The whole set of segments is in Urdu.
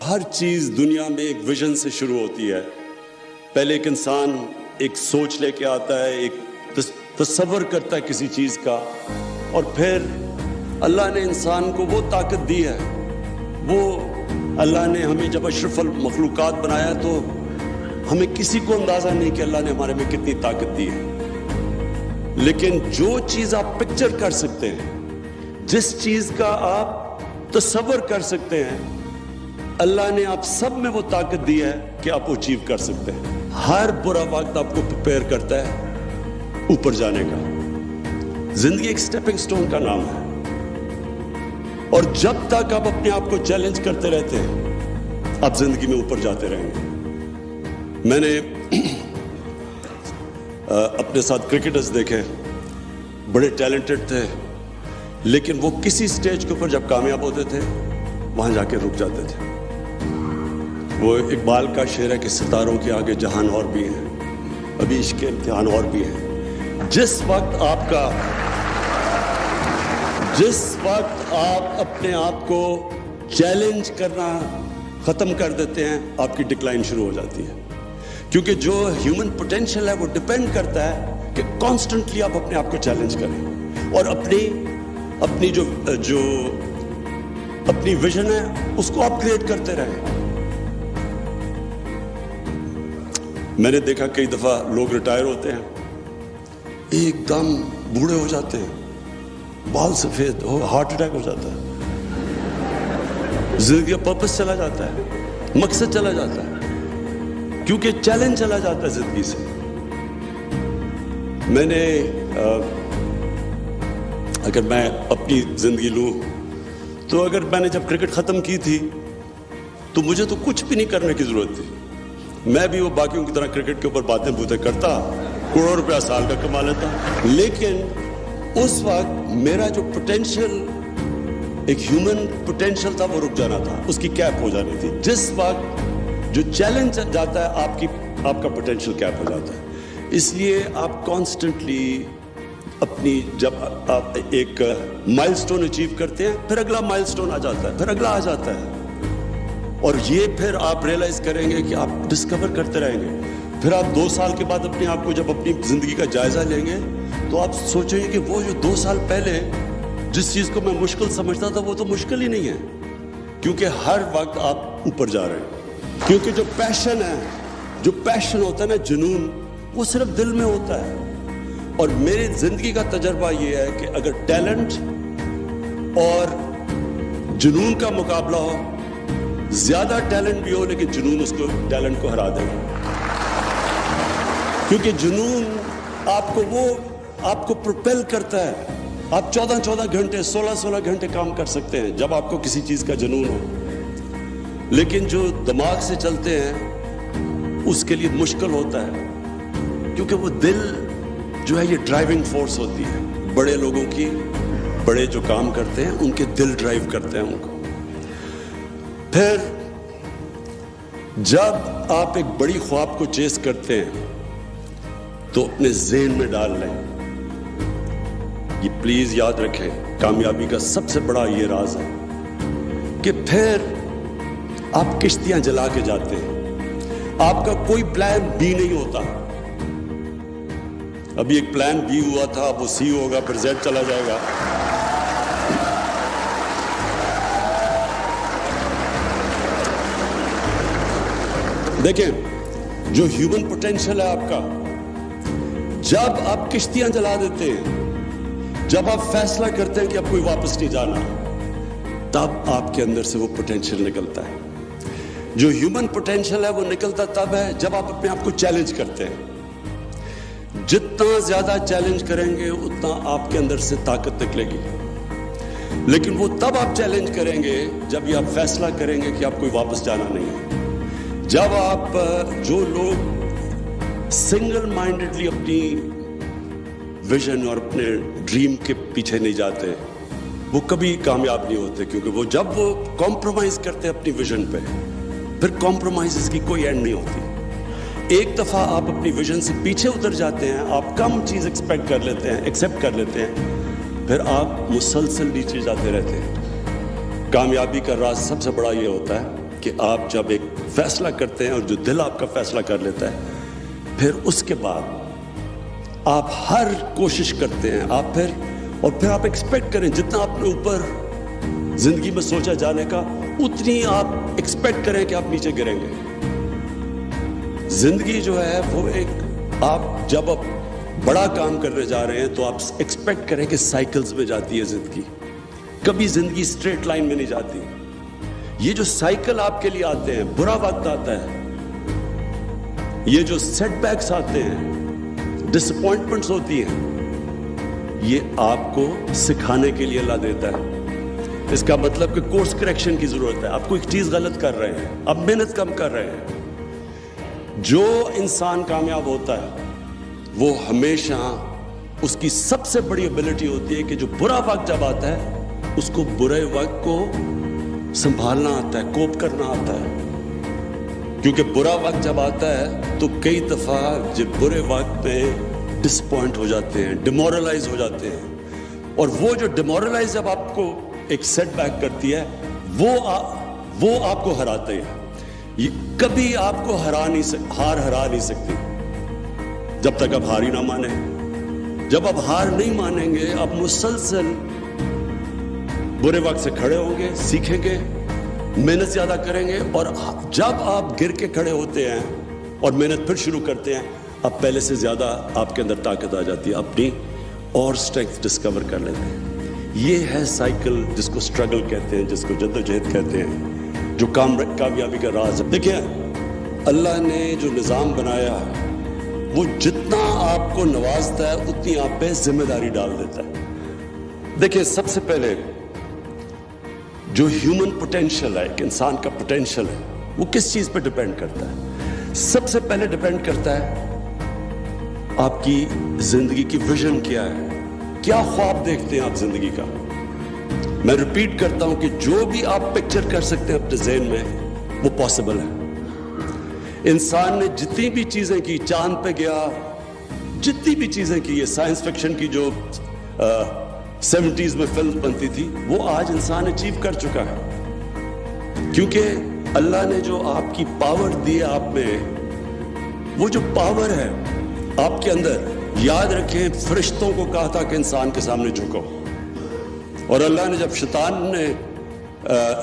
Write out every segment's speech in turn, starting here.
ہر چیز دنیا میں ایک ویژن سے شروع ہوتی ہے. پہلے ایک انسان ایک سوچ لے کے آتا ہے, ایک تصور کرتا ہے کسی چیز کا, اور پھر اللہ نے انسان کو وہ طاقت دی ہے. وہ اللہ نے ہمیں جب اشرف المخلوقات بنایا تو ہمیں کسی کو اندازہ نہیں کہ اللہ نے ہمارے میں کتنی طاقت دی ہے. لیکن جو چیز آپ پکچر کر سکتے ہیں, جس چیز کا آپ تصور کر سکتے ہیں, اللہ نے آپ سب میں وہ طاقت دی ہے کہ آپ اچیو کر سکتے ہیں. ہر برا وقت آپ کو پریپیئر کرتا ہے اوپر جانے کا. زندگی ایک سٹیپنگ سٹون کا نام ہے, اور جب تک آپ اپنے آپ کو چیلنج کرتے رہتے ہیں آپ زندگی میں اوپر جاتے رہیں گے. میں نے اپنے ساتھ کرکٹرز دیکھے, بڑے ٹیلنٹڈ تھے, لیکن وہ کسی سٹیج کے اوپر جب کامیاب ہوتے تھے وہاں جا کے رک جاتے تھے. وہ اقبال کا شعر ہے کہ ستاروں کے آگے جہان اور بھی ہیں, ابھی عشق کے امتحان اور بھی ہیں. جس وقت آپ اپنے آپ کو چیلنج کرنا ختم کر دیتے ہیں آپ کی ڈکلائن شروع ہو جاتی ہے. کیونکہ جو ہیومن پوٹینشیل ہے وہ ڈیپینڈ کرتا ہے کہ کانسٹنٹلی آپ اپنے آپ کو چیلنج کریں اور اپنی جو اپنی ویژن ہے اس کو اپ گریڈ کرتے رہیں. میں نے دیکھا کئی دفعہ لوگ ریٹائر ہوتے ہیں, ایک دم بوڑھے ہو جاتے ہیں, بال سفید, ہارٹ اٹیک ہو جاتا ہے, زندگی کا پرپس چلا جاتا ہے, مقصد چلا جاتا ہے, کیونکہ چیلنج چلا جاتا ہے زندگی سے. میں نے اگر میں اپنی زندگی لوں تو اگر میں نے جب کرکٹ ختم کی تھی تو مجھے تو کچھ بھی نہیں کرنے کی ضرورت تھی. میں بھی وہ باقیوں کی طرح کرکٹ کے اوپر باتیں بوتیں کرتا, کروڑوں روپیہ سال کا کما لیتا, لیکن اس وقت میرا جو پوٹینشیل, ایک ہیومن پوٹینشیل تھا, وہ رک جانا تھا, اس کی کیپ ہو جانی تھی. جس وقت جو چیلنج جاتا ہے آپ کا پوٹینشیل کیپ ہو جاتا ہے. اس لیے آپ کانسٹنٹلی اپنی, جب آپ ایک مائل سٹون اچیو کرتے ہیں پھر اگلا مائل سٹون آ جاتا ہے, پھر اگلا آ جاتا ہے, اور یہ پھر آپ ریئلائز کریں گے کہ آپ ڈسکور کرتے رہیں گے. پھر آپ 2 سال کے بعد اپنے آپ کو جب اپنی زندگی کا جائزہ لیں گے تو آپ سوچیں گے کہ وہ جو 2 سال پہلے جس چیز کو میں مشکل سمجھتا تھا وہ تو مشکل ہی نہیں ہے, کیونکہ ہر وقت آپ اوپر جا رہے ہیں. کیونکہ جو پیشن ہوتا ہے نا, جنون, وہ صرف دل میں ہوتا ہے. اور میری زندگی کا تجربہ یہ ہے کہ اگر ٹیلنٹ اور جنون کا مقابلہ ہو, زیادہ ٹیلنٹ بھی ہو لیکن جنون اس کو ٹیلنٹ کو ہرا دے گا. کیونکہ جنون آپ کو پروپیل کرتا ہے. آپ 14 گھنٹے 16 گھنٹے کام کر سکتے ہیں جب آپ کو کسی چیز کا جنون ہو, لیکن جو دماغ سے چلتے ہیں اس کے لیے مشکل ہوتا ہے, کیونکہ وہ دل جو ہے یہ ڈرائیونگ فورس ہوتی ہے. بڑے لوگوں کی, بڑے جو کام کرتے ہیں ان کے دل ڈرائیو کرتے ہیں ان کو. پھر جب آپ ایک بڑی خواب کو چیز کرتے ہیں تو اپنے ذہن میں ڈال لیں, یہ پلیز یاد رکھیں, کامیابی کا سب سے بڑا یہ راز ہے کہ پھر آپ کشتیاں جلا کے جاتے ہیں. آپ کا کوئی پلان بی نہیں ہوتا. ابھی ایک پلان بی ہوا تھا, وہ سی ہوگا, پھر زیڈ چلا جائے گا. دیکھیں, جو ہیومن پوٹینشیل ہے آپ کا, جب آپ کشتیاں جلا دیتے ہیں, جب آپ فیصلہ کرتے ہیں کہ اب کوئی واپس نہیں جانا, تب آپ کے اندر سے وہ پوٹینشیل نکلتا ہے. جو ہیومن پوٹینشیل ہے وہ نکلتا تب ہے جب آپ اپنے آپ کو چیلنج کرتے ہیں. جتنا زیادہ چیلنج کریں گے اتنا آپ کے اندر سے طاقت نکلے گی. لیکن وہ تب آپ چیلنج کریں گے جب یہ آپ فیصلہ کریں گے کہ آپ کوئی واپس جانا نہیں ہے. جب آپ, جو لوگ سنگل مائنڈڈلی اپنی ویژن اور اپنے ڈریم کے پیچھے نہیں جاتے, وہ کبھی کامیاب نہیں ہوتے. کیونکہ وہ جب وہ کمپرومائز کرتے اپنی ویژن پہ, پھر کمپرومائز کی کوئی اینڈ نہیں ہوتی. ایک دفعہ آپ اپنی ویژن سے پیچھے اتر جاتے ہیں, آپ کم چیز ایکسپیکٹ کر لیتے ہیں, ایکسیپٹ کر لیتے ہیں, پھر آپ مسلسل نیچے جاتے رہتے ہیں. کامیابی کا راز سب سے بڑا یہ ہوتا ہے کہ آپ جب ایک فیصلہ کرتے ہیں اور جو دل آپ کا فیصلہ کر لیتا ہے، پھر اس کے بعد آپ ہر کوشش کرتے ہیں، آپ پھر آپ ایکسپیکٹ کریں جتنا آپ نے اوپر زندگی میں سوچا جانے کا، اتنی آپ ایکسپیکٹ کریں کہ آپ نیچے گریں گے. زندگی جو ہے وہ آپ جب آپ بڑا کام کرنے جا رہے ہیں تو آپ ایکسپیکٹ کریں کہ سائیکلز میں جاتی ہے زندگی، کبھی زندگی اسٹریٹ لائن میں نہیں جاتی. یہ جو سائیکل آپ کے لیے آتے ہیں، برا وقت آتا ہے، یہ جو سیٹ بیکس آتے ہیں، ڈس اپوائنٹمنٹس ہوتی ہیں، یہ آپ کو سکھانے کے لیے اللہ دیتا ہے. اس کا مطلب کہ کورس کریکشن کی ضرورت ہے. آپ کو ایک چیز غلط کر رہے ہیں، اب محنت کم کر رہے ہیں. جو انسان کامیاب ہوتا ہے وہ ہمیشہ اس کی سب سے بڑی ایبلٹی ہوتی ہے کہ جو برا وقت جب آتا ہے اس کو برے وقت کو سنبھالنا آتا ہے، کوپ کرنا آتا ہے. کیونکہ برا وقت جب آتا ہے تو کئی دفعہ جب برے وقت میں ڈس پوائنٹ ہو جاتے ہیں، ڈیمورلائز ہو جاتے ہیں، اور وہ جو ڈیمورلائز جب آپ کو ایک سیٹ بیک کرتی ہے وہ آپ کو ہراتے ہیں. یہ کبھی آپ کو ہار ہرا نہیں سکتی جب تک آپ ہار ہی نہ مانیں. جب آپ ہار نہیں مانیں گے، آپ مسلسل برے وقت سے کھڑے ہوں گے، سیکھیں گے، محنت زیادہ کریں گے، اور جب آپ گر کے کھڑے ہوتے ہیں اور محنت پھر شروع کرتے ہیں، اب پہلے سے زیادہ آپ کے اندر طاقت آ جاتی ہے، اپنی اور اسٹرینتھ ڈسکور کر لیتے ہیں. یہ ہے سائیکل جس کو اسٹرگل کہتے ہیں، جس کو جدوجہد کہتے ہیں، جو کامیابی کا راز ہے. دیکھیں اللہ نے جو نظام بنایا ہے وہ جتنا آپ کو نوازتا ہے اتنی آپ پہ ذمہ داری ڈال دیتا ہے. دیکھیں سب سے پہلے جو ہیومن پوٹینشل ہے، ایک انسان کا پوٹینشل ہے، وہ کس چیز پہ ڈیپینڈ کرتا ہے؟ سب سے پہلے ڈیپینڈ کرتا ہے آپ کی زندگی کی ویژن کیا ہے، کیا خواب دیکھتے ہیں آپ زندگی کا. میں ریپیٹ کرتا ہوں کہ جو بھی آپ پکچر کر سکتے ہیں اپنے ذہن میں وہ پاسبل ہے. انسان نے جتنی بھی چیزیں کی، چاند پہ گیا، جتنی بھی چیزیں کی، یہ سائنس فکشن کی جو 70s میں فلم بنتی تھی، وہ آج انسان اچیو کر چکا ہے. کیونکہ اللہ نے جو آپ کی پاور دی ہے آپ میں، وہ جو پاور ہے آپ کے اندر، یاد رکھیں فرشتوں کو کہا تھا کہ انسان کے سامنے جھکو، اور اللہ نے جب شیطان نے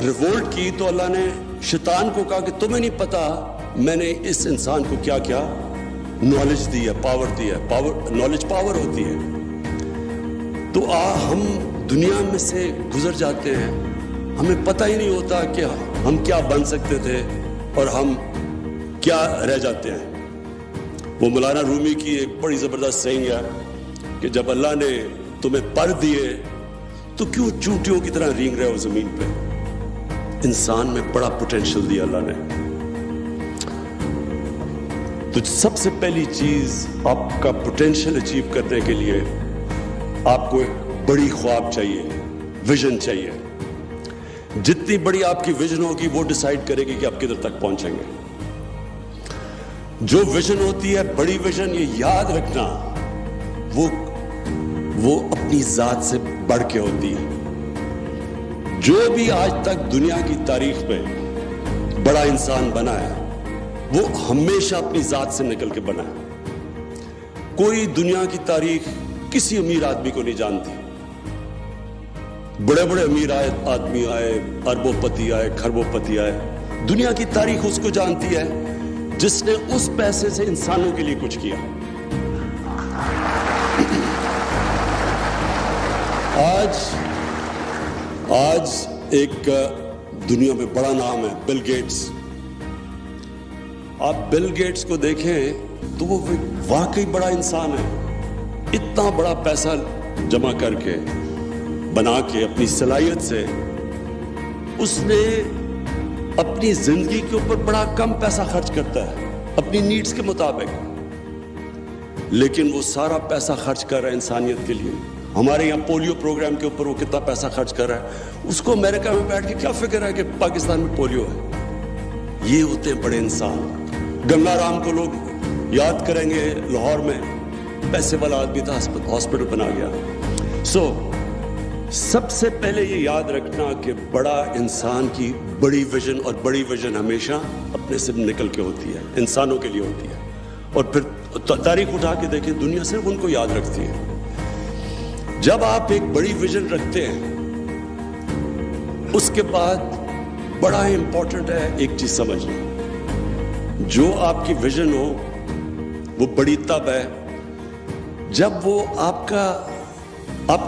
ریوولٹ کی تو اللہ نے شیطان کو کہا کہ تمہیں نہیں پتا میں نے اس انسان کو کیا کیا نالج دی ہے، پاور دی ہے. نالج پاور ہوتی ہے. تو ہم دنیا میں سے گزر جاتے ہیں، ہمیں پتہ ہی نہیں ہوتا کہ ہم کیا بن سکتے تھے اور ہم کیا رہ جاتے ہیں. وہ مولانا رومی کی ایک بڑی زبردست سینگ ہے کہ جب اللہ نے تمہیں پر دیے تو کیوں چونٹیوں کی طرح رینگ رہے ہو زمین پہ. انسان میں بڑا پوٹینشل دیا اللہ نے. تو سب سے پہلی چیز آپ کا پوٹینشل اچیو کرنے کے لیے آپ کو ایک بڑی خواب چاہیے، ویژن چاہیے. جتنی بڑی آپ کی ویژن ہوگی وہ ڈیسائیڈ کرے گی کہ آپ کدھر تک پہنچیں گے. جو ویژن ہوتی ہے بڑی ویژن، یہ یاد رکھنا، وہ اپنی ذات سے بڑھ کے ہوتی ہے. جو بھی آج تک دنیا کی تاریخ میں بڑا انسان بنا ہے وہ ہمیشہ اپنی ذات سے نکل کے بنا ہے. کوئی دنیا کی تاریخ کسی امیر آدمی کو نہیں جانتی. بڑے بڑے امیر آدمی آئے، اربوں پتی آئے، کھربوں پتی آئے، دنیا کی تاریخ اس کو جانتی ہے جس نے اس پیسے سے انسانوں کے لیے کچھ کیا. آج ایک دنیا میں بڑا نام ہے بل گیٹس. آپ بل گیٹس کو دیکھیں تو وہ واقعی بڑا انسان ہے. اتنا بڑا پیسہ جمع کر کے، بنا کے، اپنی صلاحیت سے اس نے اپنی زندگی کے اوپر بڑا کم پیسہ خرچ کرتا ہے اپنی نیڈز کے مطابق، لیکن وہ سارا پیسہ خرچ کر رہا ہے انسانیت کے لیے. ہمارے یہاں پولیو پروگرام کے اوپر وہ کتنا پیسہ خرچ کر رہا ہے، اس کو امریکہ میں بیٹھ کے کیا فکر ہے کہ پاکستان میں پولیو ہے. یہ ہوتے ہیں بڑے انسان. گنگا رام کو لوگ یاد کریں گے، لاہور میں پیسے والا آدمی تھا، ہاسپٹل بنا گیا. سب سے پہلے یہ یاد رکھنا کہ بڑا انسان کی بڑی ویژن اور بڑی ویژن ہمیشہ اپنے سے نکل کے ہوتی ہے، انسانوں کے لیے ہوتی ہے. اور پھر تاریخ اٹھا کے دیکھیں، دنیا صرف ان کو یاد رکھتی ہے. جب آپ ایک بڑی ویژن رکھتے ہیں، اس کے بعد بڑا امپورٹنٹ ہے ایک چیز سمجھنا، جو آپ کی ویژن ہو وہ بڑی تب ہے جب وہ آپ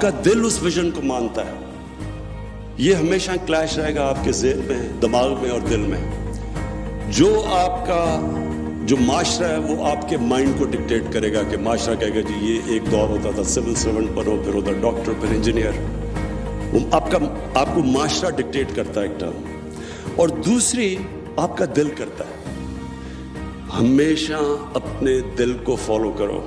کا دل اس ویژن کو مانتا ہے. یہ ہمیشہ کلیش رہے گا آپ کے ذہن میں، دماغ میں اور دل میں. جو معاشرہ ہے وہ آپ کے مائنڈ کو ڈکٹیٹ کرے گا کہ معاشرہ کہے گا جی یہ ایک دور ہوتا تھا سول سرونٹ پر ہو، پھر ادھر ڈاکٹر، پھر انجینئر. آپ کو معاشرہ ڈکٹیٹ کرتا ہے ایک ٹرم. اور دوسری آپ کا دل کرتا ہے. ہمیشہ اپنے دل کو فالو کرو.